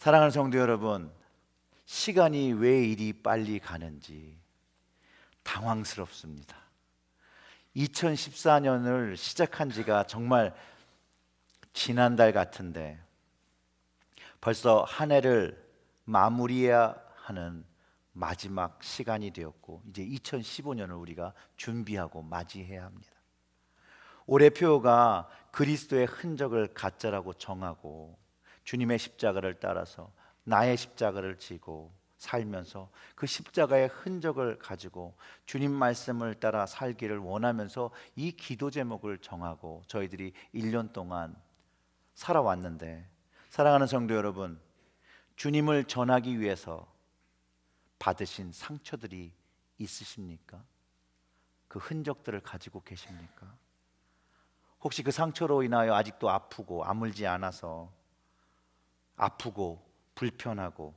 사랑하는 성도 여러분, 시간이 왜 이리 빨리 가는지 당황스럽습니다. 2014년을 시작한 지가 정말 지난달 같은데 벌써 한 해를 마무리해야 하는 마지막 시간이 되었고, 이제 2015년을 우리가 준비하고 맞이해야 합니다. 올해 표어가 그리스도의 흔적을 가짜라고 정하고 주님의 십자가를 따라서 나의 십자가를 지고 살면서 그 십자가의 흔적을 가지고 주님 말씀을 따라 살기를 원하면서 이 기도 제목을 정하고 저희들이 1년 동안 살아왔는데, 사랑하는 성도 여러분, 주님을 전하기 위해서 받으신 상처들이 있으십니까? 그 흔적들을 가지고 계십니까? 혹시 그 상처로 인하여 아직도 아프고 아물지 않아서 아프고 불편하고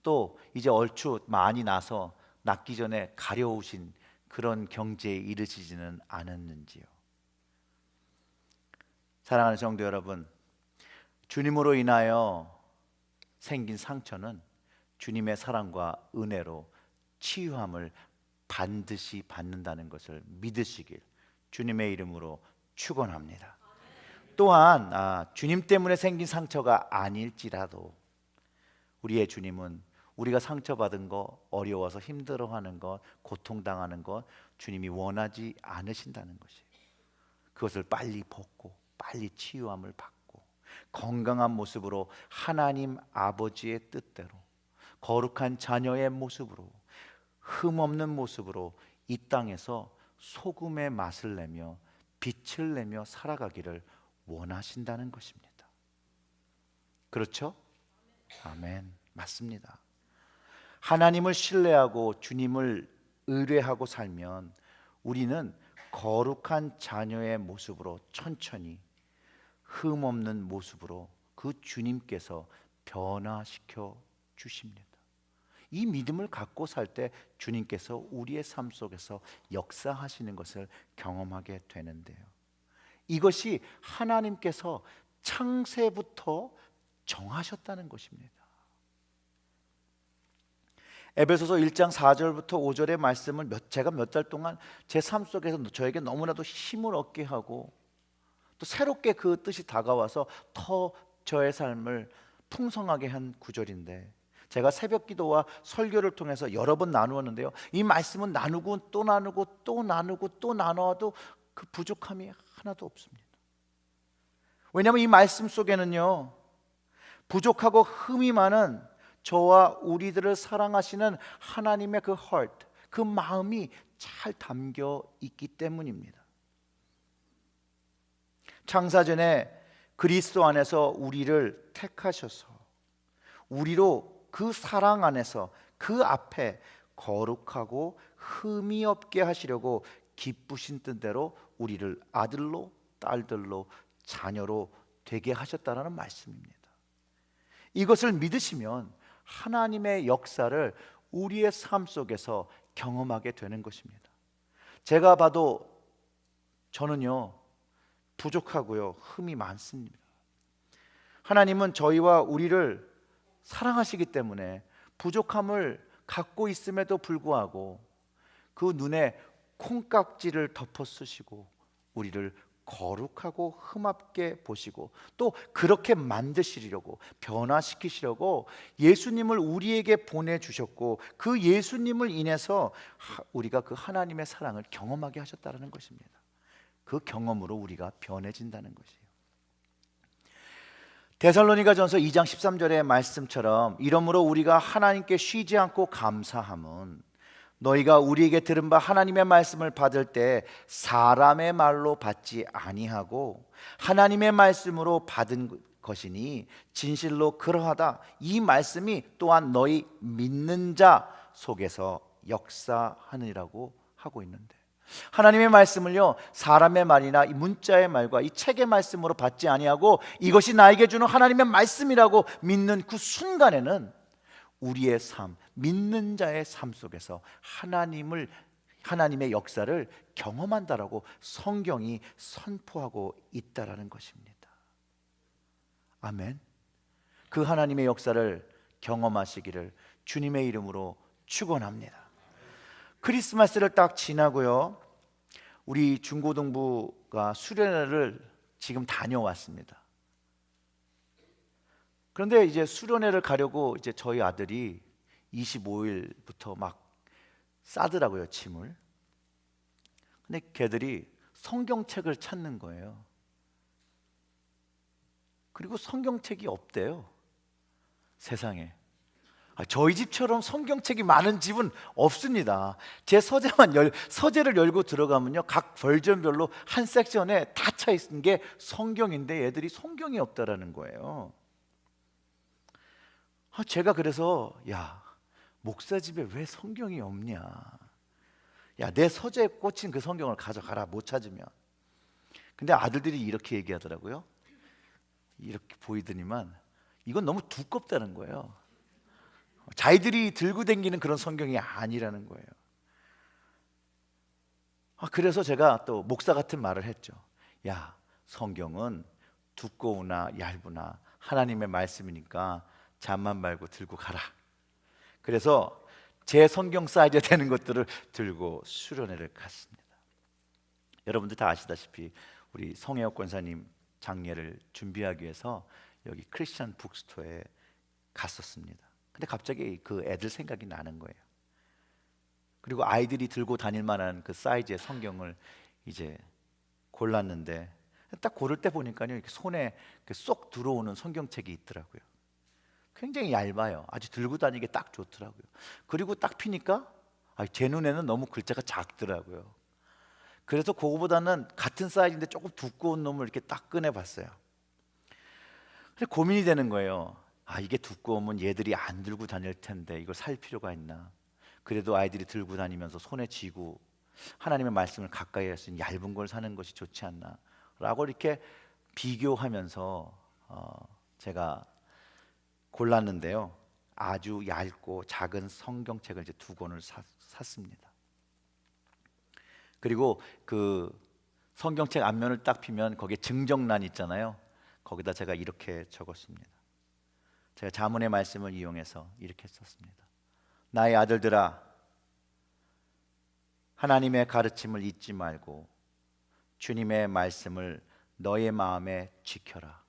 또 이제 얼추 많이 나서 낫기 전에 가려우신 그런 경지에 이르시지는 않았는지요? 사랑하는 성도 여러분, 주님으로 인하여 생긴 상처는 주님의 사랑과 은혜로 치유함을 반드시 받는다는 것을 믿으시길 주님의 이름으로 축원합니다. 또한 주님 때문에 생긴 상처가 아닐지라도 우리의 주님은 우리가 상처받은 거, 어려워서 힘들어하는 것, 고통당하는 것 주님이 원하지 않으신다는 것이에요. 그것을 빨리 벗고 빨리 치유함을 받고 건강한 모습으로 하나님 아버지의 뜻대로 거룩한 자녀의 모습으로 흠없는 모습으로 이 땅에서 소금의 맛을 내며 빛을 내며 살아가기를 원하신다는 것입니다. 그렇죠? 아멘. 맞습니다. 하나님을 신뢰하고 주님을 의뢰하고 살면 우리는 거룩한 자녀의 모습으로 천천히 흠없는 모습으로 그 주님께서 변화시켜 주십니다. 이 믿음을 갖고 살 때 주님께서 우리의 삶 속에서 역사하시는 것을 경험하게 되는데요, 이것이 하나님께서 창세부터 정하셨다는 것입니다. 에베소서 1장 4절부터 5절의 말씀을 제가 몇 달 동안 제 삶 속에서 저에게 너무나도 힘을 얻게 하고 또 새롭게 그 뜻이 다가와서 더 저의 삶을 풍성하게 한 구절인데, 제가 새벽 기도와 설교를 통해서 여러 번 나누었는데요, 이 말씀은 나누고 또 나누고 또 나누고 또 나눠도 그 부족함이 하나도 없습니다. 왜냐하면 이 말씀 속에는요, 부족하고 흠이 많은 저와 우리들을 사랑하시는 하나님의 그 heart, 그 마음이 잘 담겨 있기 때문입니다. 창사전에 그리스도 안에서 우리를 택하셔서 우리로 그 사랑 안에서 그 앞에 거룩하고 흠이 없게 하시려고 기쁘신 뜻대로 우리를 아들로 딸들로 자녀로 되게 하셨다라는 말씀입니다. 이것을 믿으시면 하나님의 역사를 우리의 삶 속에서 경험하게 되는 것입니다. 제가 봐도 저는요, 부족하고요, 흠이 많습니다. 하나님은 저희와 우리를 사랑하시기 때문에 부족함을 갖고 있음에도 불구하고 그 눈에 콩깍지를 덮어 쓰시고 우리를 거룩하고 흠없게 보시고 또 그렇게 만드시려고 변화시키시려고 예수님을 우리에게 보내주셨고, 그 예수님을 인해서 우리가 그 하나님의 사랑을 경험하게 하셨다는 것입니다. 그 경험으로 우리가 변해진다는 것이에요. 데살로니가전서 2장 13절의 말씀처럼 이러므로 우리가 하나님께 쉬지 않고 감사함은 너희가 우리에게 들은 바 하나님의 말씀을 받을 때 사람의 말로 받지 아니하고 하나님의 말씀으로 받은 것이니 진실로 그러하다. 이 말씀이 또한 너희 믿는 자 속에서 역사하느니라고 하고 있는데, 하나님의 말씀을요, 사람의 말이나 이 문자의 말과 이 책의 말씀으로 받지 아니하고 이것이 나에게 주는 하나님의 말씀이라고 믿는 그 순간에는 우리의 삶, 믿는 자의 삶 속에서 하나님의 역사를 경험한다라고 성경이 선포하고 있다라는 것입니다. 아멘. 그 하나님의 역사를 경험하시기를 주님의 이름으로 축원합니다. 크리스마스를 딱 지나고요, 우리 중고등부가 수련회를 지금 다녀왔습니다. 그런데 이제 수련회를 가려고 이제 저희 아들이 25일부터 막 싸더라고요, 짐을. 근데 걔들이 성경책을 찾는 거예요. 그리고 성경책이 없대요, 세상에. 저희 집처럼 성경책이 많은 집은 없습니다. 제 서재를 열고 들어가면요, 각 벌전별로 한 섹션에 다 차 있는 게 성경인데 애들이 성경이 없다라는 거예요. 제가 그래서 야, 목사 집에 왜 성경이 없냐? 야, 내 서재에 꽂힌 그 성경을 가져가라, 못 찾으면. 근데 아들들이 이렇게 얘기하더라고요. 이렇게 보이더니만 이건 너무 두껍다는 거예요. 자기들이 들고 다니는 그런 성경이 아니라는 거예요. 그래서 제가 또 목사 같은 말을 했죠. 야, 성경은 두꺼우나 얇으나 하나님의 말씀이니까 잠만 말고 들고 가라. 그래서 제 성경 사이즈에 되는 것들을 들고 수련회를 갔습니다. 여러분들 다 아시다시피 우리 성혜옥 권사님 장례를 준비하기 위해서 여기 크리스천 북스토어에 갔었습니다. 근데 갑자기 그 애들 생각이 나는 거예요. 그리고 아이들이 들고 다닐 만한 그 사이즈의 성경을 이제 골랐는데, 딱 고를 때 보니까요, 이렇게 손에 쏙 들어오는 성경책이 있더라고요. 굉장히 얇아요. 아주 들고 다니기 딱 좋더라고요. 그리고 딱 피니까 제 눈에는 너무 글자가 작더라고요. 그래서 그거보다는 같은 사이즈인데 조금 두꺼운 놈을 이렇게 딱 꺼내봤어요. 근데 고민이 되는 거예요. 이게 두꺼우면 얘들이 안 들고 다닐 텐데 이걸 살 필요가 있나? 그래도 아이들이 들고 다니면서 손에 쥐고 하나님의 말씀을 가까이 할 수 있는 얇은 걸 사는 것이 좋지 않나? 라고 이렇게 비교하면서 제가 골랐는데요, 아주 얇고 작은 성경책을 이제 2권을 샀습니다. 그리고 그 성경책 앞면을 딱 피면 거기에 증정란 있잖아요. 거기다 제가 이렇게 적었습니다. 제가 자문의 말씀을 이용해서 이렇게 썼습니다. 나의 아들들아, 하나님의 가르침을 잊지 말고 주님의 말씀을 너의 마음에 지켜라.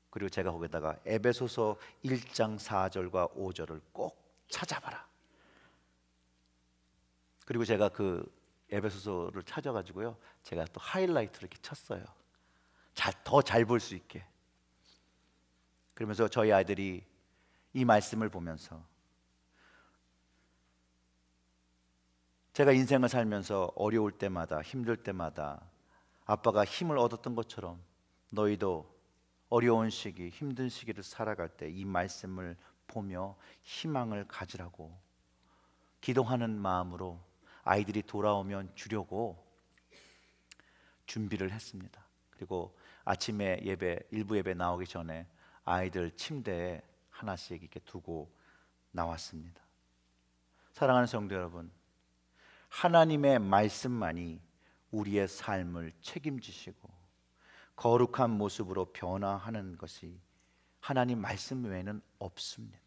그리고 제가 거기다가 에베소서 1장 4절과 5절을 꼭 찾아봐라. 그리고 제가 그 에베소서를 찾아가지고요, 제가 또 하이라이트를 이렇게 쳤어요. 더 잘 볼 수 있게. 그러면서 저희 아이들이 이 말씀을 보면서, 제가 인생을 살면서 어려울 때마다 힘들 때마다 아빠가 힘을 얻었던 것처럼 너희도 어려운 시기, 힘든 시기를 살아갈 때 이 말씀을 보며 희망을 가지라고 기도하는 마음으로 아이들이 돌아오면 주려고 준비를 했습니다. 그리고 아침에 일부 예배 나오기 전에 아이들 침대에 하나씩 이렇게 두고 나왔습니다. 사랑하는 성도 여러분, 하나님의 말씀만이 우리의 삶을 책임지시고 거룩한 모습으로 변화하는 것이 하나님 말씀 외에는 없습니다.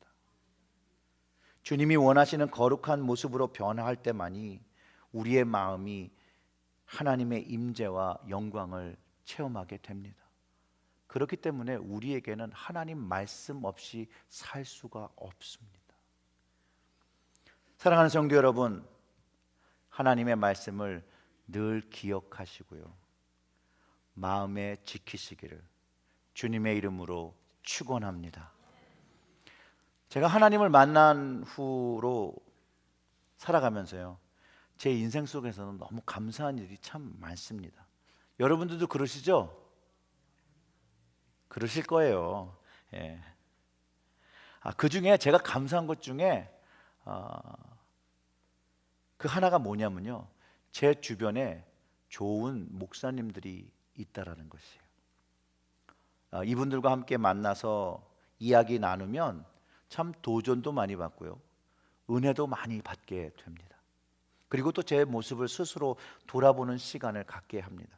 주님이 원하시는 거룩한 모습으로 변화할 때만이 우리의 마음이 하나님의 임재와 영광을 체험하게 됩니다. 그렇기 때문에 우리에게는 하나님 말씀 없이 살 수가 없습니다. 사랑하는 성도 여러분, 하나님의 말씀을 늘 기억하시고요, 마음에 지키시기를 주님의 이름으로 축원합니다. 제가 하나님을 만난 후로 살아가면서요, 제 인생 속에서는 너무 감사한 일이 참 많습니다. 여러분들도 그러시죠? 그러실 거예요. 예. 그 중에 제가 감사한 것 중에 그 하나가 뭐냐면요, 제 주변에 좋은 목사님들이 있다라는 것이에요. 이분들과 함께 만나서 이야기 나누면 참 도전도 많이 받고요, 은혜도 많이 받게 됩니다. 그리고 또 제 모습을 스스로 돌아보는 시간을 갖게 합니다.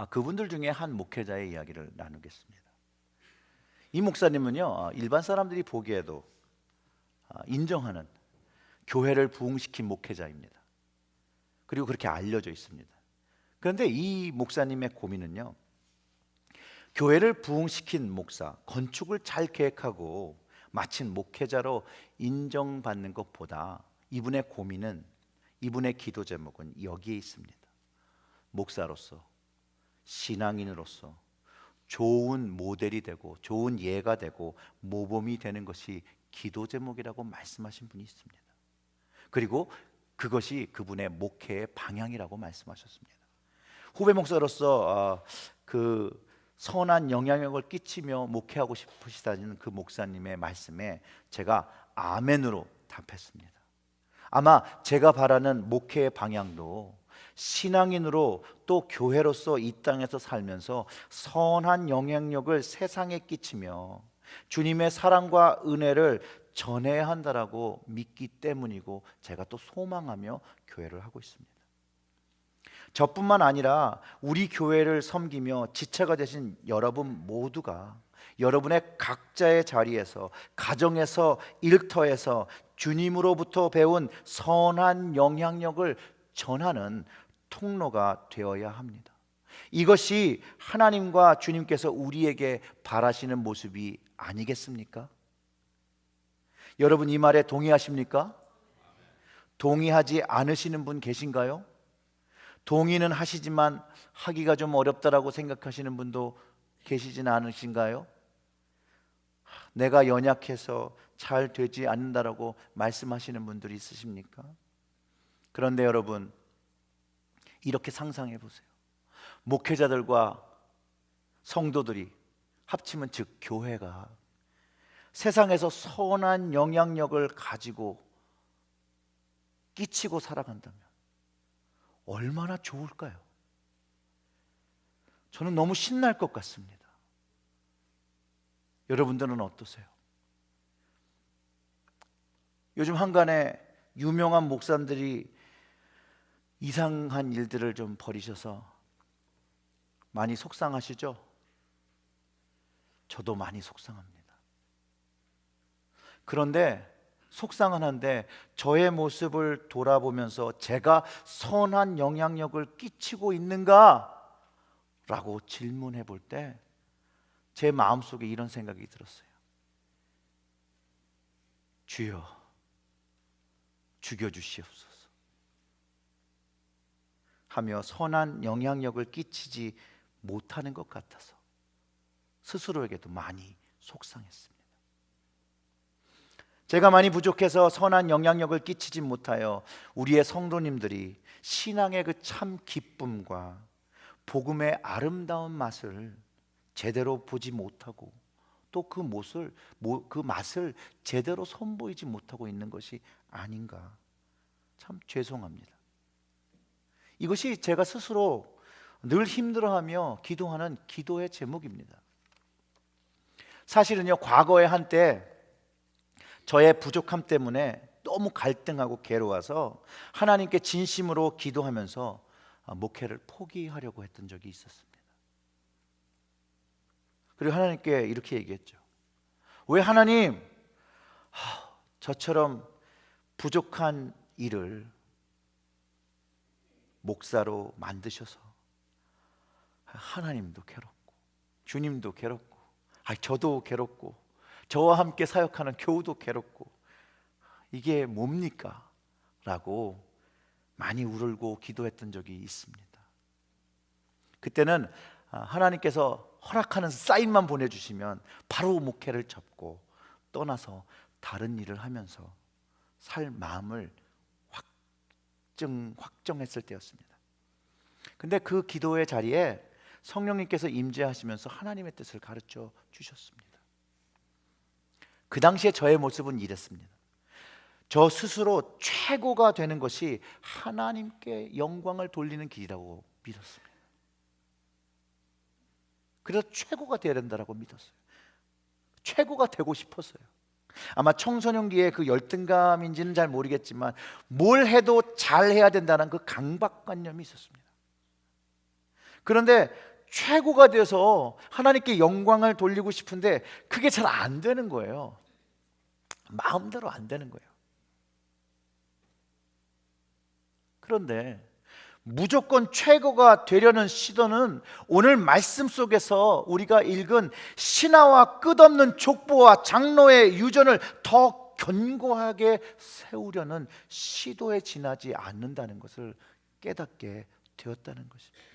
그분들 중에 한 목회자의 이야기를 나누겠습니다. 이 목사님은요, 일반 사람들이 보기에도 인정하는 교회를 부흥시킨 목회자입니다. 그리고 그렇게 알려져 있습니다. 그런데 이 목사님의 고민은요, 교회를 부흥시킨 목사, 건축을 잘 계획하고 마친 목회자로 인정받는 것보다 이분의 고민은, 이분의 기도 제목은 여기에 있습니다. 목사로서, 신앙인으로서 좋은 모델이 되고 좋은 예가 되고 모범이 되는 것이 기도 제목이라고 말씀하신 분이 있습니다. 그리고 그것이 그분의 목회의 방향이라고 말씀하셨습니다. 후배 목사로서 그 선한 영향력을 끼치며 목회하고 싶으시다는 그 목사님의 말씀에 제가 아멘으로 답했습니다. 아마 제가 바라는 목회의 방향도 신앙인으로 또 교회로서 이 땅에서 살면서 선한 영향력을 세상에 끼치며 주님의 사랑과 은혜를 전해야 한다라고 믿기 때문이고, 제가 또 소망하며 교회를 하고 있습니다. 저뿐만 아니라 우리 교회를 섬기며 지체가 되신 여러분 모두가 여러분의 각자의 자리에서, 가정에서, 일터에서 주님으로부터 배운 선한 영향력을 전하는 통로가 되어야 합니다. 이것이 하나님과 주님께서 우리에게 바라시는 모습이 아니겠습니까? 여러분, 이 말에 동의하십니까? 동의하지 않으시는 분 계신가요? 동의는 하시지만 하기가 좀 어렵다라고 생각하시는 분도 계시진 않으신가요? 내가 연약해서 잘 되지 않는다라고 말씀하시는 분들이 있으십니까? 그런데 여러분, 이렇게 상상해 보세요. 목회자들과 성도들이 합치면, 즉 교회가 세상에서 선한 영향력을 가지고 끼치고 살아간다면 얼마나 좋을까요? 저는 너무 신날 것 같습니다. 여러분들은 어떠세요? 요즘 한간에 유명한 목사님들이 이상한 일들을 좀 벌이셔서 많이 속상하시죠? 저도 많이 속상합니다. 그런데 속상은 한데 저의 모습을 돌아보면서 제가 선한 영향력을 끼치고 있는가? 라고 질문해 볼 때 제 마음속에 이런 생각이 들었어요. 주여, 죽여주시옵소서 하며 선한 영향력을 끼치지 못하는 것 같아서 스스로에게도 많이 속상했습니다. 제가 많이 부족해서 선한 영향력을 끼치지 못하여 우리의 성도님들이 신앙의 그 참 기쁨과 복음의 아름다운 맛을 제대로 보지 못하고 또 그 맛을 제대로 선보이지 못하고 있는 것이 아닌가, 참 죄송합니다. 이것이 제가 스스로 늘 힘들어하며 기도하는 기도의 제목입니다. 사실은요, 과거에 한때 저의 부족함 때문에 너무 갈등하고 괴로워서 하나님께 진심으로 기도하면서 목회를 포기하려고 했던 적이 있었습니다. 그리고 하나님께 이렇게 얘기했죠. 왜 하나님, 저처럼 부족한 일을 목사로 만드셔서 하나님도 괴롭고 주님도 괴롭고 저도 괴롭고 저와 함께 사역하는 교우도 괴롭고 이게 뭡니까? 라고 많이 울고 기도했던 적이 있습니다. 그때는 하나님께서 허락하는 사인만 보내주시면 바로 목회를 접고 떠나서 다른 일을 하면서 살 마음을 확정했을 때였습니다. 근데 그 기도의 자리에 성령님께서 임재하시면서 하나님의 뜻을 가르쳐 주셨습니다. 그 당시에 저의 모습은 이랬습니다. 저 스스로 최고가 되는 것이 하나님께 영광을 돌리는 길이라고 믿었습니다. 그래서 최고가 되어야 된다고 믿었어요. 최고가 되고 싶었어요. 아마 청소년기의 그 열등감인지는 잘 모르겠지만 뭘 해도 잘해야 된다는 그 강박관념이 있었습니다. 그런데 최고가 되어서 하나님께 영광을 돌리고 싶은데 그게 잘 안 되는 거예요. 마음대로 안 되는 거예요. 그런데 무조건 최고가 되려는 시도는 오늘 말씀 속에서 우리가 읽은 신하와 끝없는 족보와 장로의 유전을 더 견고하게 세우려는 시도에 지나지 않는다는 것을 깨닫게 되었다는 것입니다.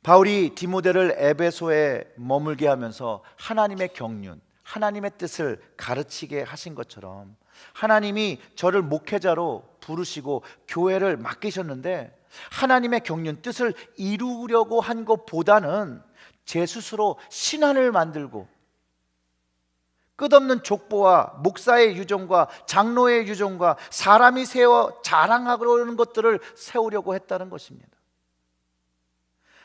바울이 디모데를 에베소에 머물게 하면서 하나님의 경륜, 하나님의 뜻을 가르치게 하신 것처럼 하나님이 저를 목회자로 부르시고 교회를 맡기셨는데 하나님의 경륜, 뜻을 이루려고 한 것보다는 제 스스로 신안을 만들고 끝없는 족보와 목사의 유전과 장로의 유전과 사람이 세워 자랑하려는 것들을 세우려고 했다는 것입니다.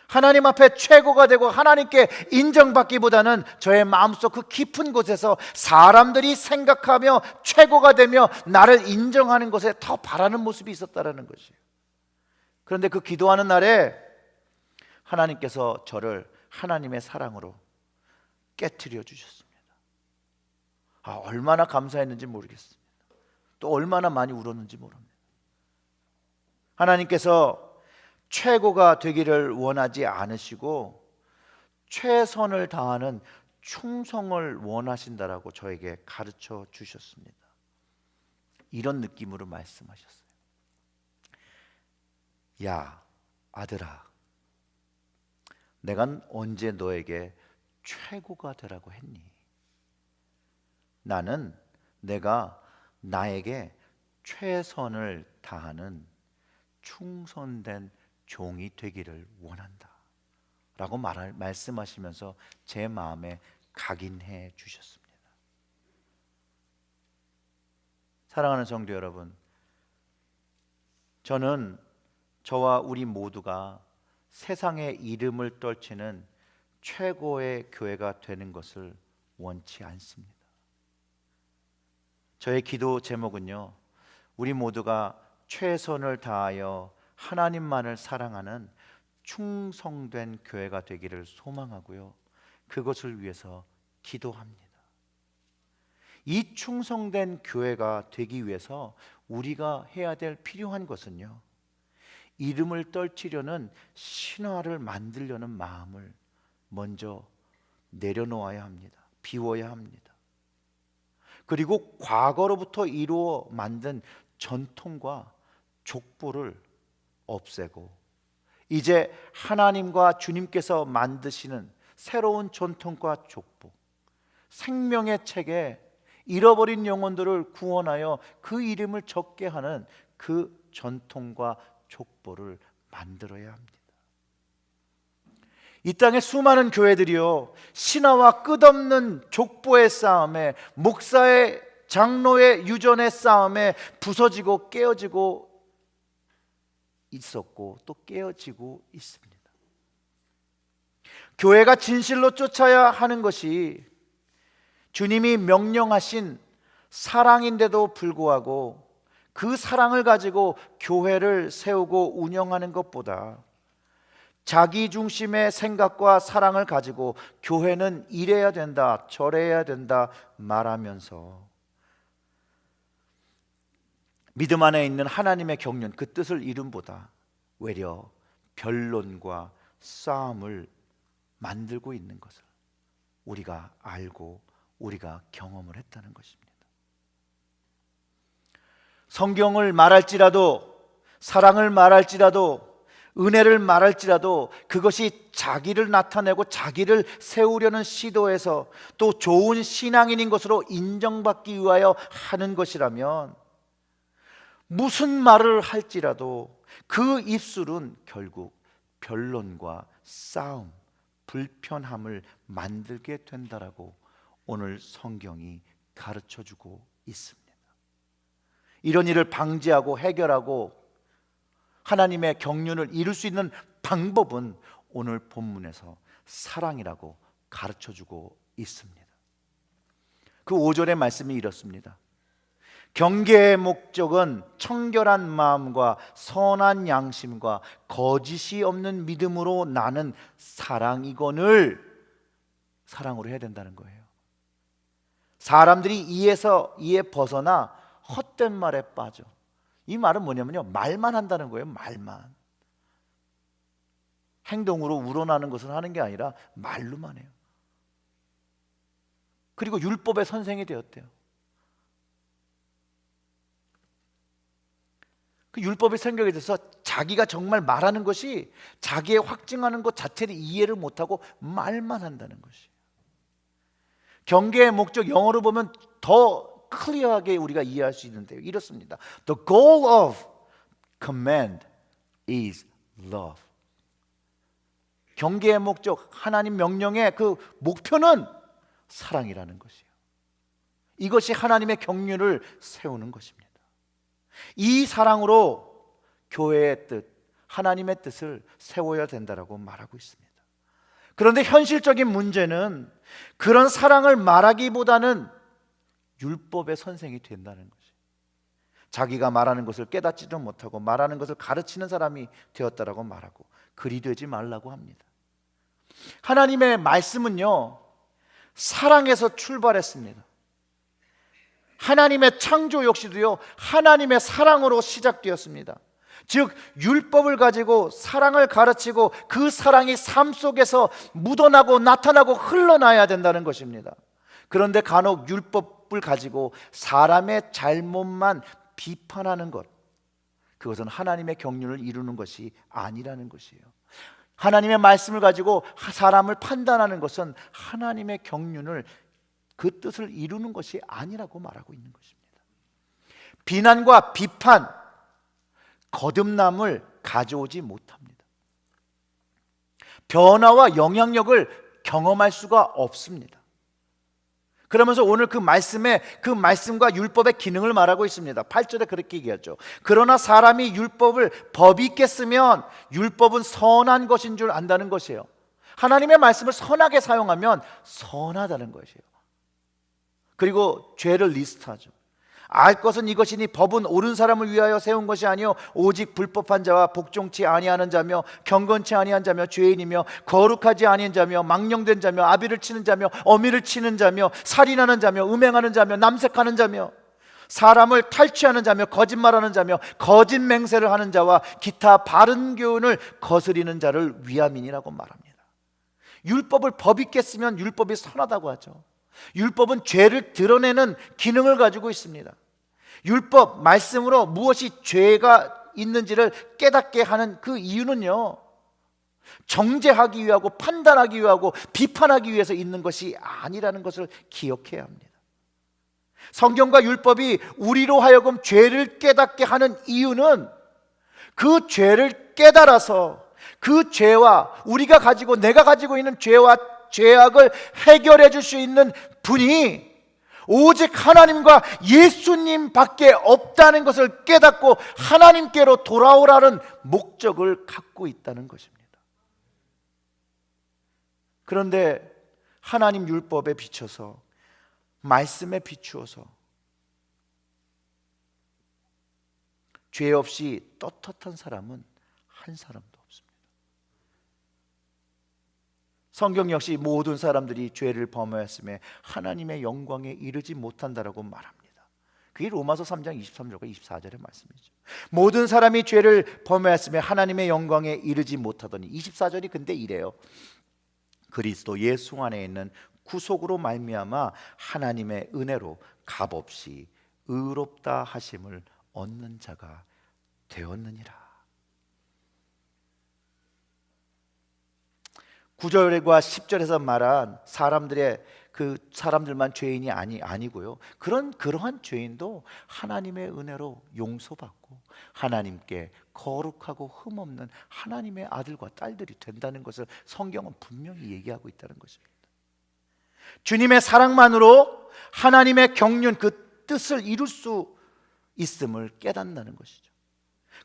하나님 앞에 최고가 되고 하나님께 인정받기보다는 저의 마음속 그 깊은 곳에서 사람들이 생각하며 최고가 되며 나를 인정하는 것에 더 바라는 모습이 있었다는 것이에요. 그런데 그 기도하는 날에 하나님께서 저를 하나님의 사랑으로 깨트려 주셨습니다. 얼마나 감사했는지 모르겠습니다. 또 얼마나 많이 울었는지 모릅니다. 하나님께서 최고가 되기를 원하지 않으시고 최선을 다하는 충성을 원하신다라고 저에게 가르쳐 주셨습니다. 이런 느낌으로 말씀하셨어요. 야, 아들아, 내가 언제 너에게 최고가 되라고 했니? 나는 내가 나에게 최선을 다하는 충성된 종이 되기를 원한다 라고 말씀하시면서 제 마음에 각인해 주셨습니다. 사랑하는 성도 여러분, 저는 저와 우리 모두가 세상의 이름을 떨치는 최고의 교회가 되는 것을 원치 않습니다. 저의 기도 제목은요, 우리 모두가 최선을 다하여 하나님만을 사랑하는 충성된 교회가 되기를 소망하고요, 그것을 위해서 기도합니다. 이 충성된 교회가 되기 위해서 우리가 해야 될 필요한 것은요, 이름을 떨치려는 신화를 만들려는 마음을 먼저 내려놓아야 합니다. 비워야 합니다. 그리고 과거로부터 이루어 만든 전통과 족보를 없애고 이제 하나님과 주님께서 만드시는 새로운 전통과 족보, 생명의 책에 잃어버린 영혼들을 구원하여 그 이름을 적게 하는 그 전통과 족보를 만들어야 합니다. 이 땅의 수많은 교회들이요, 신화와 끝없는 족보의 싸움에, 목사의 장로의 유전의 싸움에 부서지고 깨어지고 있었고 또 깨어지고 있습니다. 교회가 진실로 쫓아야 하는 것이 주님이 명령하신 사랑인데도 불구하고 그 사랑을 가지고 교회를 세우고 운영하는 것보다 자기 중심의 생각과 사랑을 가지고 교회는 이래야 된다, 저래야 된다 말하면서 믿음 안에 있는 하나님의 경륜, 그 뜻을 이룸보다 외려 변론과 싸움을 만들고 있는 것을 우리가 알고 우리가 경험을 했다는 것입니다. 성경을 말할지라도, 사랑을 말할지라도, 은혜를 말할지라도 그것이 자기를 나타내고 자기를 세우려는 시도에서 또 좋은 신앙인인 것으로 인정받기 위하여 하는 것이라면 무슨 말을 할지라도 그 입술은 결국 변론과 싸움, 불편함을 만들게 된다라고 오늘 성경이 가르쳐주고 있습니다. 이런 일을 방지하고 해결하고 하나님의 경륜을 이룰 수 있는 방법은 오늘 본문에서 사랑이라고 가르쳐주고 있습니다. 그 5절의 말씀이 이렇습니다. 경계의 목적은 청결한 마음과 선한 양심과 거짓이 없는 믿음으로 나는 사랑이거늘 사랑으로 해야 된다는 거예요. 사람들이 이에 벗어나 헛된 말에 빠져. 이 말은 뭐냐면요, 말만 한다는 거예요. 말만. 행동으로 우러나는 것을 하는 게 아니라 말로만 해요. 그리고 율법의 선생이 되었대요. 그 율법의 생각에 대해서 자기가 정말 말하는 것이 자기의 확증하는 것 자체를 이해를 못하고 말만 한다는 것이에요. 경계의 목적, 영어로 보면 더 클리어하게 우리가 이해할 수 있는데요, 이렇습니다. The goal of command is love. 경계의 목적, 하나님 명령의 그 목표는 사랑이라는 것이에요. 이것이 하나님의 경륜을 세우는 것입니다. 이 사랑으로 교회의 뜻, 하나님의 뜻을 세워야 된다라고 말하고 있습니다. 그런데 현실적인 문제는 그런 사랑을 말하기보다는 율법의 선생이 된다는 것이, 자기가 말하는 것을 깨닫지도 못하고 말하는 것을 가르치는 사람이 되었다라고 말하고, 그리 되지 말라고 합니다. 하나님의 말씀은요, 사랑에서 출발했습니다. 하나님의 창조 역시도요, 하나님의 사랑으로 시작되었습니다. 즉 율법을 가지고 사랑을 가르치고 그 사랑이 삶 속에서 묻어나고 나타나고 흘러나야 된다는 것입니다. 그런데 간혹 율법을 가지고 사람의 잘못만 비판하는 것, 그것은 하나님의 경륜을 이루는 것이 아니라는 것이에요. 하나님의 말씀을 가지고 사람을 판단하는 것은 하나님의 경륜을, 그 뜻을 이루는 것이 아니라고 말하고 있는 것입니다. 비난과 비판, 거듭남을 가져오지 못합니다. 변화와 영향력을 경험할 수가 없습니다. 그러면서 오늘 그 말씀과 율법의 기능을 말하고 있습니다. 8절에 그렇게 얘기하죠. 그러나 사람이 율법을 법 있게 쓰면 율법은 선한 것인 줄 안다는 것이에요. 하나님의 말씀을 선하게 사용하면 선하다는 것이에요. 그리고 죄를 리스트하죠. 알 것은 이것이니 법은 옳은 사람을 위하여 세운 것이 아니요 오직 불법한 자와 복종치 아니하는 자며 경건치 아니한 자며 죄인이며 거룩하지 아닌 자며 망령된 자며 아비를 치는 자며 어미를 치는 자며 살인하는 자며 음행하는 자며 남색하는 자며 사람을 탈취하는 자며 거짓말하는 자며 거짓 맹세를 하는 자와 기타 바른 교훈을 거스리는 자를 위함이니라고 말합니다. 율법을 법 있게 쓰면 율법이 선하다고 하죠. 율법은 죄를 드러내는 기능을 가지고 있습니다. 율법 말씀으로 무엇이 죄가 있는지를 깨닫게 하는 그 이유는요, 정죄하기 위하고 판단하기 위하고 비판하기 위해서 있는 것이 아니라는 것을 기억해야 합니다. 성경과 율법이 우리로 하여금 죄를 깨닫게 하는 이유는 그 죄를 깨달아서 그 죄와 내가 가지고 있는 죄와 죄악을 해결해 줄 수 있는 분이 오직 하나님과 예수님 밖에 없다는 것을 깨닫고 하나님께로 돌아오라는 목적을 갖고 있다는 것입니다. 그런데 하나님 율법에 비춰서, 말씀에 비추어서 죄 없이 떳떳한 사람은 한 사람도 없습니다. 성경 역시 모든 사람들이 죄를 범하였음에 하나님의 영광에 이르지 못한다라고 말합니다. 그게 로마서 3장 23절과 24절의 말씀이죠. 모든 사람이 죄를 범하였음에 하나님의 영광에 이르지 못하더니, 24절이 근데 이래요. 그리스도 예수 안에 있는 구속으로 말미암아 하나님의 은혜로 값없이 의롭다 하심을 얻는 자가 되었느니라. 9절과 10절에서 말한 사람들만 죄인이 아니고요. 그러한 죄인도 하나님의 은혜로 용서받고 하나님께 거룩하고 흠없는 하나님의 아들과 딸들이 된다는 것을 성경은 분명히 얘기하고 있다는 것입니다. 주님의 사랑만으로 하나님의 경륜, 그 뜻을 이룰 수 있음을 깨닫는다는 것이죠.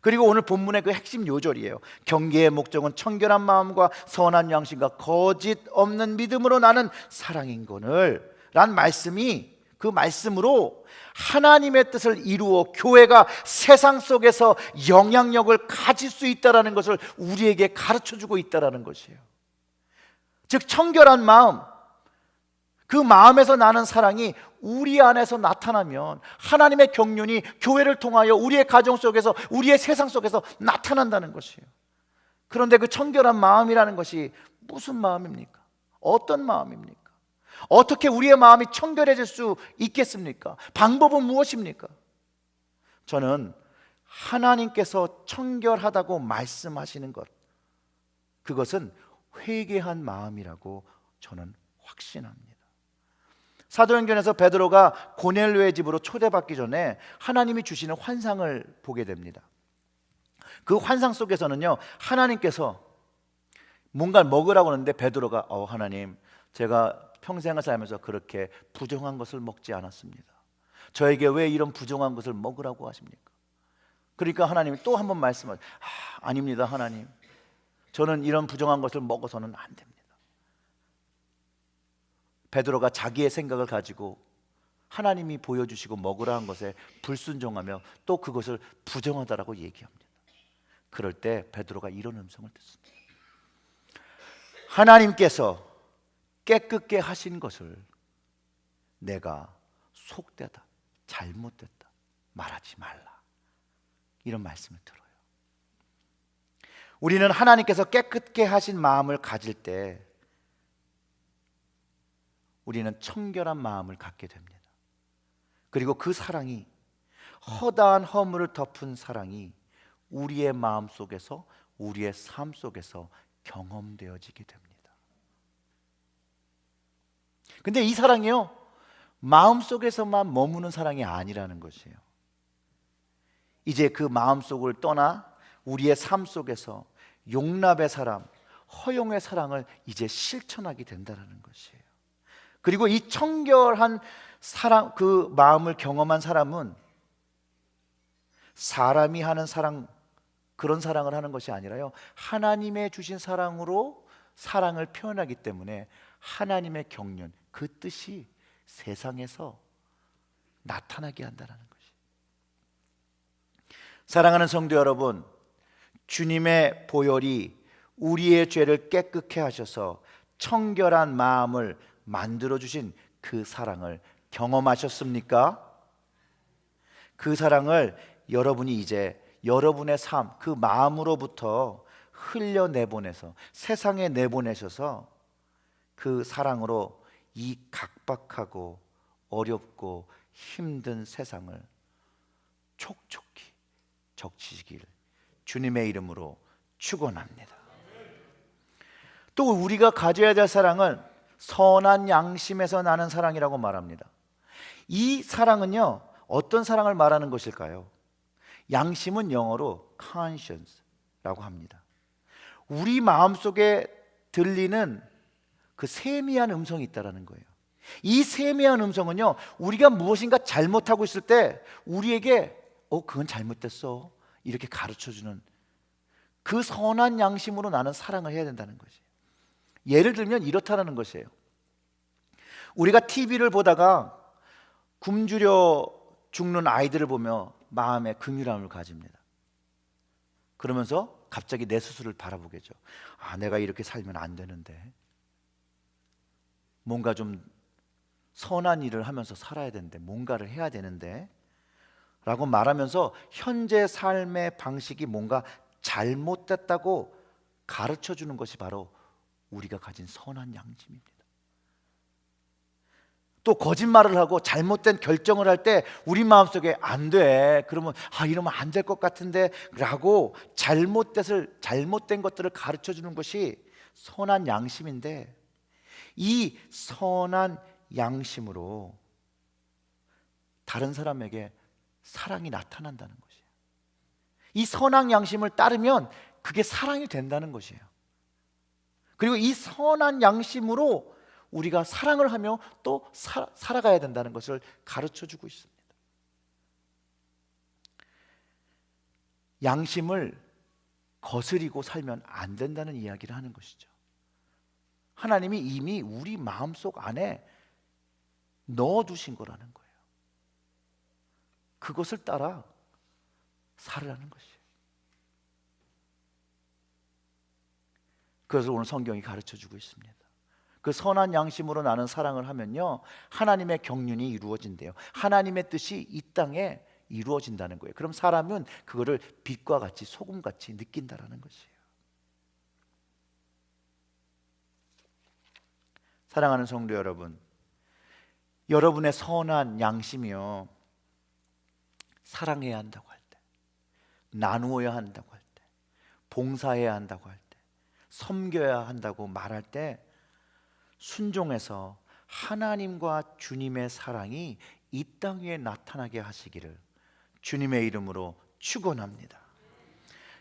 그리고 오늘 본문의 그 핵심 요절이에요. 경계의 목적은 청결한 마음과 선한 양심과 거짓 없는 믿음으로 나는 사랑인 거늘 란 말씀이 그 말씀으로 하나님의 뜻을 이루어 교회가 세상 속에서 영향력을 가질 수 있다는 것을 우리에게 가르쳐주고 있다는 것이에요. 즉 청결한 마음, 그 마음에서 나는 사랑이 우리 안에서 나타나면 하나님의 경륜이 교회를 통하여 우리의 가정 속에서, 우리의 세상 속에서 나타난다는 것이에요. 그런데 그 청결한 마음이라는 것이 무슨 마음입니까? 어떤 마음입니까? 어떻게 우리의 마음이 청결해질 수 있겠습니까? 방법은 무엇입니까? 저는 하나님께서 청결하다고 말씀하시는 것, 그것은 회개한 마음이라고 저는 확신합니다. 사도행전에서 베드로가 고넬료의 집으로 초대받기 전에 하나님이 주시는 환상을 보게 됩니다. 그 환상 속에서는요, 하나님께서 뭔가를 먹으라고 하는데 베드로가 하나님, 제가 평생을 살면서 그렇게 부정한 것을 먹지 않았습니다. 저에게 왜 이런 부정한 것을 먹으라고 하십니까? 그러니까 하나님이 또 한 번 말씀하세요. 아닙니다 하나님, 저는 이런 부정한 것을 먹어서는 안 됩니다. 베드로가 자기의 생각을 가지고 하나님이 보여주시고 먹으라 한 것에 불순종하며 또 그것을 부정하다라고 얘기합니다. 그럴 때 베드로가 이런 음성을 듣습니다. 하나님께서 깨끗게 하신 것을 내가 속되다, 잘못됐다 말하지 말라, 이런 말씀을 들어요. 우리는 하나님께서 깨끗게 하신 마음을 가질 때 우리는 청결한 마음을 갖게 됩니다. 그리고 그 사랑이, 허다한 허물을 덮은 사랑이 우리의 마음 속에서, 우리의 삶 속에서 경험되어지게 됩니다. 근데 이 사랑이요, 마음 속에서만 머무는 사랑이 아니라는 것이에요. 이제 그 마음 속을 떠나 우리의 삶 속에서 용납의 사랑, 허용의 사랑을 이제 실천하게 된다는 것이에요. 그리고 이 청결한 사랑, 그 마음을 경험한 사람은 사람이 하는 사랑, 그런 사랑을 하는 것이 아니라요, 하나님의 주신 사랑으로 사랑을 표현하기 때문에 하나님의 경륜, 그 뜻이 세상에서 나타나게 한다는 것이. 사랑하는 성도 여러분, 주님의 보혈이 우리의 죄를 깨끗게 하셔서 청결한 마음을 만들어 주신 그 사랑을 경험하셨습니까? 그 사랑을 여러분이 이제 여러분의 삶, 그 마음으로부터 흘려내보내서 세상에 내보내셔서 그 사랑으로 이 각박하고 어렵고 힘든 세상을 촉촉히 적시기를 주님의 이름으로 축원합니다. 또 우리가 가져야 될 사랑은 선한 양심에서 나는 사랑이라고 말합니다. 이 사랑은요, 어떤 사랑을 말하는 것일까요? 양심은 영어로 conscience라고 합니다. 우리 마음속에 들리는 그 세미한 음성이 있다는 거예요. 이 세미한 음성은요, 우리가 무엇인가 잘못하고 있을 때 우리에게 그건 잘못됐어 이렇게 가르쳐주는, 그 선한 양심으로 나는 사랑을 해야 된다는 것이에요. 예를 들면 이렇다는 것이에요. 우리가 TV를 보다가 굶주려 죽는 아이들을 보며 마음에 긍휼함을 가집니다. 그러면서 갑자기 내 스스로를 바라보겠죠. 내가 이렇게 살면 안 되는데, 뭔가 좀 선한 일을 하면서 살아야 되는데, 뭔가를 해야 되는데 라고 말하면서 현재 삶의 방식이 뭔가 잘못됐다고 가르쳐주는 것이 바로 우리가 가진 선한 양심입니다. 또 거짓말을 하고 잘못된 결정을 할 때 우리 마음속에 안 돼, 그러면 이러면 안 될 것 같은데 라고 잘못된 것들을 가르쳐주는 것이 선한 양심인데, 이 선한 양심으로 다른 사람에게 사랑이 나타난다는 것이에요. 이 선한 양심을 따르면 그게 사랑이 된다는 것이에요. 그리고 이 선한 양심으로 우리가 사랑을 하며 또 살아가야 된다는 것을 가르쳐주고 있습니다. 양심을 거스리고 살면 안 된다는 이야기를 하는 것이죠. 하나님이 이미 우리 마음속 안에 넣어두신 거라는 거예요. 그것을 따라 살으라는 것이에요. 그래서 오늘 성경이 가르쳐주고 있습니다. 그 선한 양심으로 나는 사랑을 하면요, 하나님의 경륜이 이루어진대요. 하나님의 뜻이 이 땅에 이루어진다는 거예요. 그럼 사람은 그거를 빛과 같이 소금같이 느낀다라는 것이에요. 사랑하는 성도 여러분, 여러분의 선한 양심이요, 사랑해야 한다고 할 때, 나누어야 한다고 할 때, 봉사해야 한다고 할 때, 섬겨야 한다고 말할 때 순종해서 하나님과 주님의 사랑이 이 땅 위에 나타나게 하시기를 주님의 이름으로 축원합니다.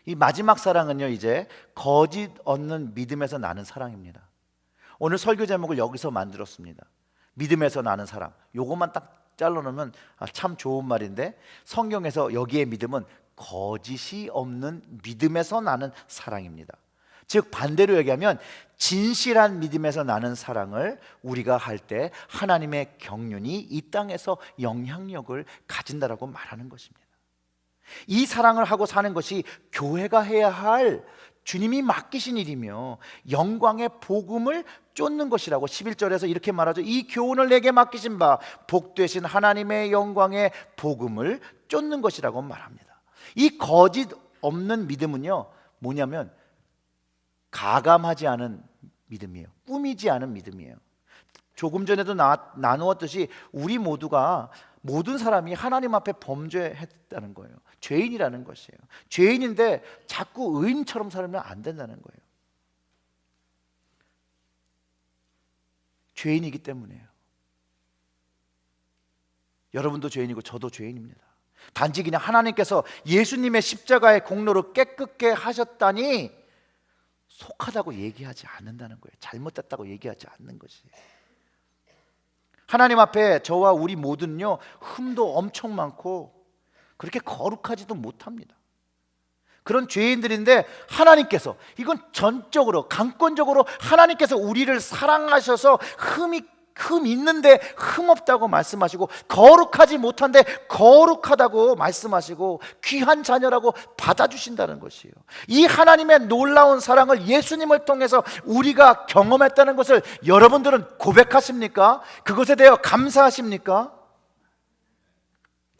이 마지막 사랑은요, 이제 거짓 없는 믿음에서 나는 사랑입니다. 오늘 설교 제목을 여기서 만들었습니다. 믿음에서 나는 사랑. 요것만 딱 잘라놓으면 참 좋은 말인데, 성경에서 여기에 믿음은 거짓이 없는 믿음에서 나는 사랑입니다. 즉 반대로 얘기하면 진실한 믿음에서 나는 사랑을 우리가 할 때 하나님의 경륜이 이 땅에서 영향력을 가진다라고 말하는 것입니다. 이 사랑을 하고 사는 것이 교회가 해야 할 주님이 맡기신 일이며 영광의 복음을 쫓는 것이라고 11절에서 이렇게 말하죠. 이 교훈을 내게 맡기신 바 복되신 하나님의 영광의 복음을 쫓는 것이라고 말합니다. 이 거짓 없는 믿음은요, 뭐냐면 가감하지 않은 믿음이에요. 꾸미지 않은 믿음이에요. 조금 전에도 나누었듯이 우리 모두가, 모든 사람이 하나님 앞에 범죄했다는 거예요. 죄인이라는 것이에요. 죄인인데 자꾸 의인처럼 살면 안 된다는 거예요. 죄인이기 때문이에요. 여러분도 죄인이고 저도 죄인입니다. 단지 그냥 하나님께서 예수님의 십자가의 공로로 깨끗게 하셨다니 속하다고 얘기하지 않는다는 거예요. 잘못됐다고 얘기하지 않는 것이에요. 하나님 앞에 저와 우리 모두는요, 흠도 엄청 많고 그렇게 거룩하지도 못합니다. 그런 죄인들인데 하나님께서, 이건 전적으로 강권적으로 하나님께서 우리를 사랑하셔서 흠 있는데 흠 없다고 말씀하시고, 거룩하지 못한데 거룩하다고 말씀하시고, 귀한 자녀라고 받아주신다는 것이에요. 이 하나님의 놀라운 사랑을 예수님을 통해서 우리가 경험했다는 것을 여러분들은 고백하십니까? 그것에 대해 감사하십니까?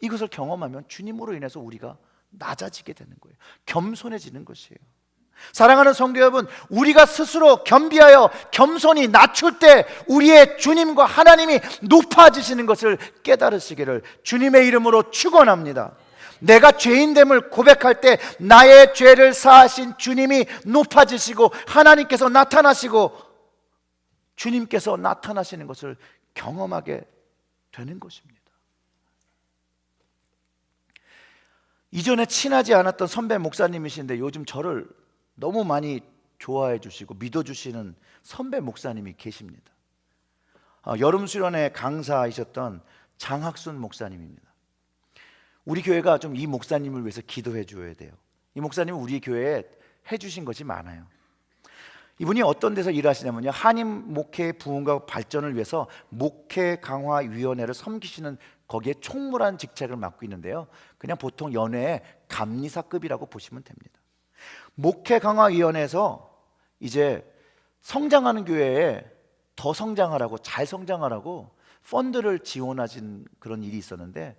이것을 경험하면 주님으로 인해서 우리가 낮아지게 되는 거예요. 겸손해지는 것이에요. 사랑하는 성도 여러분, 우리가 스스로 겸비하여 겸손히 낮출 때 우리의 주님과 하나님이 높아지시는 것을 깨달으시기를 주님의 이름으로 축원합니다. 내가 죄인됨을 고백할 때 나의 죄를 사하신 주님이 높아지시고 하나님께서 나타나시고 주님께서 나타나시는 것을 경험하게 되는 것입니다. 이전에 친하지 않았던 선배 목사님이신데 요즘 저를 너무 많이 좋아해 주시고 믿어주시는 선배 목사님이 계십니다. 여름 수련회 강사이셨던 장학순 목사님입니다. 우리 교회가 좀 이 목사님을 위해서 기도해 줘야 돼요. 이 목사님은 우리 교회에 해주신 것이 많아요. 이분이 어떤 데서 일하시냐면요, 한인 목회 부흥과 발전을 위해서 목회 강화위원회를 섬기시는, 거기에 총무라는 직책을 맡고 있는데요, 그냥 보통 연회의 감리사급이라고 보시면 됩니다. 목회 강화위원회에서 이제 성장하는 교회에 더 성장하라고, 잘 성장하라고 펀드를 지원하신 그런 일이 있었는데,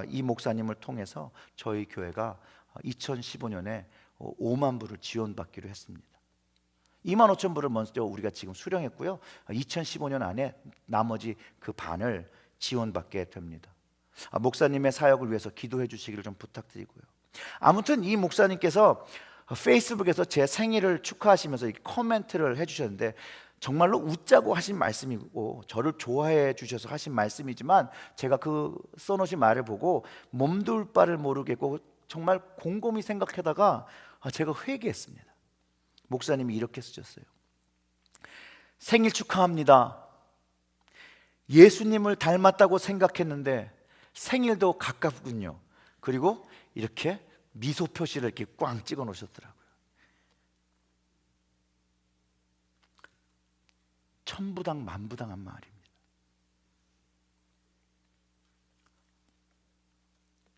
이 목사님을 통해서 저희 교회가 2015년에 5만 불을 지원받기로 했습니다. 2만 5천 불을 먼저 우리가 지금 수령했고요, 2015년 안에 나머지 그 반을 지원받게 됩니다. 목사님의 사역을 위해서 기도해 주시기를 좀 부탁드리고요. 아무튼 이 목사님께서 페이스북에서 제 생일을 축하하시면서 코멘트를 해주셨는데, 정말로 웃자고 하신 말씀이고 저를 좋아해 주셔서 하신 말씀이지만, 제가 그 써놓으신 말을 보고 몸둘 바를 모르겠고 정말 곰곰이 생각하다가 제가 회개했습니다. 목사님이 이렇게 쓰셨어요. 생일 축하합니다. 예수님을 닮았다고 생각했는데 생일도 가깝군요. 그리고 이렇게 미소 표시를 이렇게 꽝 찍어 놓으셨더라고요. 천부당 만부당한 말입니다.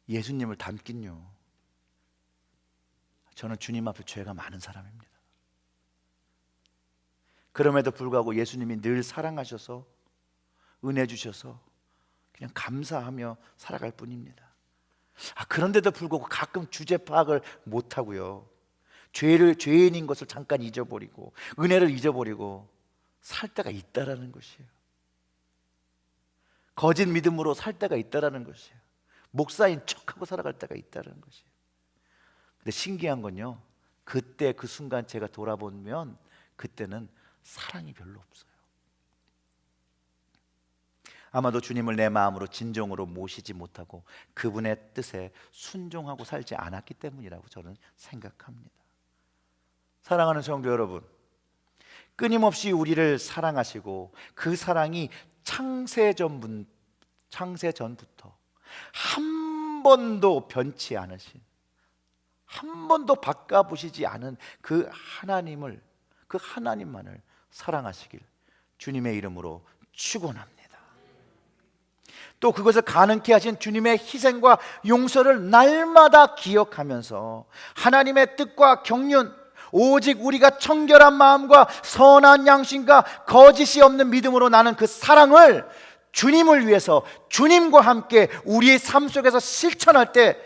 예수님을 닮긴요. 저는 주님 앞에 죄가 많은 사람입니다. 그럼에도 불구하고 예수님이 늘 사랑하셔서 은혜 주셔서 그냥 감사하며 살아갈 뿐입니다. 그런데도 불구하고 가끔 주제 파악을 못하고요, 죄인인 것을 잠깐 잊어버리고 은혜를 잊어버리고 살 때가 있다라는 것이에요. 거짓 믿음으로 살 때가 있다라는 것이에요. 목사인 척하고 살아갈 때가 있다라는 것이에요. 근데 신기한 건요, 그때 그 순간 제가 돌아보면 그때는 사랑이 별로 없어요. 아마도 주님을 내 마음으로 진정으로 모시지 못하고 그분의 뜻에 순종하고 살지 않았기 때문이라고 저는 생각합니다. 사랑하는 성도 여러분, 끊임없이 우리를 사랑하시고 그 사랑이 창세 전부터 한 번도 변치 않으신, 한 번도 바꿔보시지 않은 그 하나님만을 사랑하시길 주님의 이름으로 축원합니다. 또 그것을 가능케 하신 주님의 희생과 용서를 날마다 기억하면서 하나님의 뜻과 경륜, 오직 우리가 청결한 마음과 선한 양심과 거짓이 없는 믿음으로 나는 그 사랑을 주님을 위해서 주님과 함께 우리의 삶 속에서 실천할 때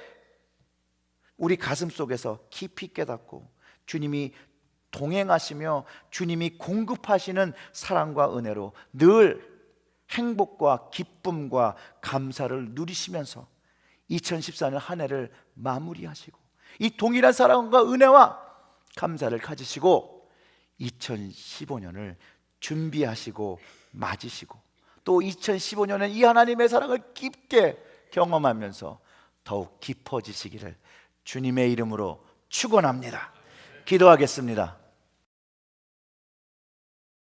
우리 가슴 속에서 깊이 깨닫고 주님이 동행하시며 주님이 공급하시는 사랑과 은혜로 늘 행복과 기쁨과 감사를 누리시면서 2014년 한 해를 마무리하시고 이 동일한 사랑과 은혜와 감사를 가지시고 2015년을 준비하시고 맞으시고 또 2015년에 이 하나님의 사랑을 깊게 경험하면서 더욱 깊어지시기를 주님의 이름으로 축원합니다. 기도하겠습니다.